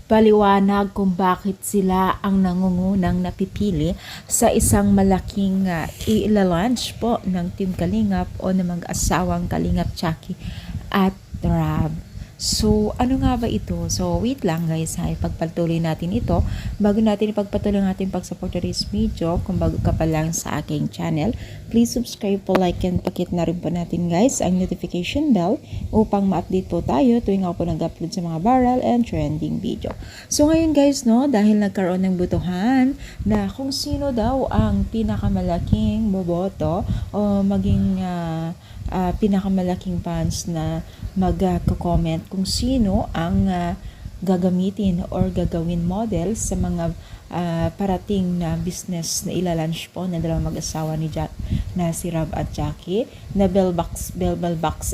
paliwanag kung bakit sila ang nangungunang napipili sa isang malaking i-launch po ng Team Kalingap o ng mag-asawang Kalingap Jackie at Rab. So, ano nga ba ito? So, wait lang guys ha, ipagpatuloy natin ito. Bago natin ipagpatuloy natin pag-support today's video, kung bago ka pa lang sa aking channel, please subscribe po, like, and pakit na rin po natin guys ang notification bell upang ma-update po tayo tuwing ako po nag-upload sa mga viral and trending video. So, ngayon guys, no, dahil nagkaroon ng butuhan na kung sino daw ang pinakamalaking boboto o maging pinakamalaking fans na mag-comment kung sino ang gagamitin or gagawin model sa mga parating na business na ilalunch po na dalawang mag-asawa ni na si Rab at Jackie na bell box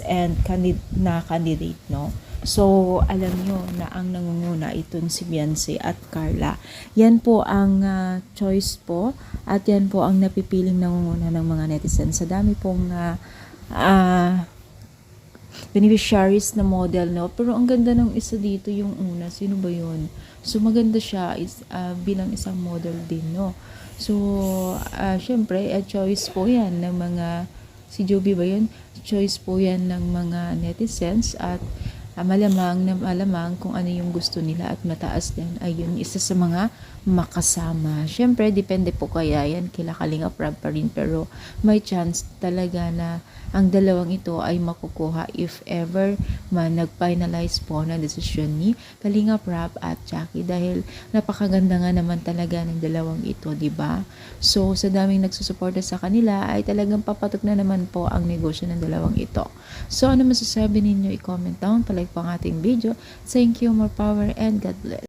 and candidate, no? So, alam nyo na ang nangunguna itong si Beyonce at Carla. Yan po ang choice po at yan po ang napipiling nangunguna ng mga netizens. Sa dami pong beneficiaries na model, no? Pero ang ganda ng isa dito, yung una, sino ba yun? So maganda siya bilang isang model din, no? So syempre choice po yan ng mga, si Joby ba yun? Choice po yan ng mga netizens at malamang kung ano yung gusto nila at mataas din ay yun isa sa mga makasama. Syempre depende po kaya yan kila Kalingap Rab pa rin, pero may chance talaga na ang dalawang ito ay makukuha if ever man nag-finalize po na desisyon ni Kalingap Rab at Jackie, dahil napakaganda nga naman talaga ng dalawang ito, di ba? So sa daming nagsusuporta sa kanila ay talagang papatok na naman po ang negosyo ng dalawang ito. So ano masasabi ninyo? I-comment down, palike po ang ating video. Thank you, more power, and God bless.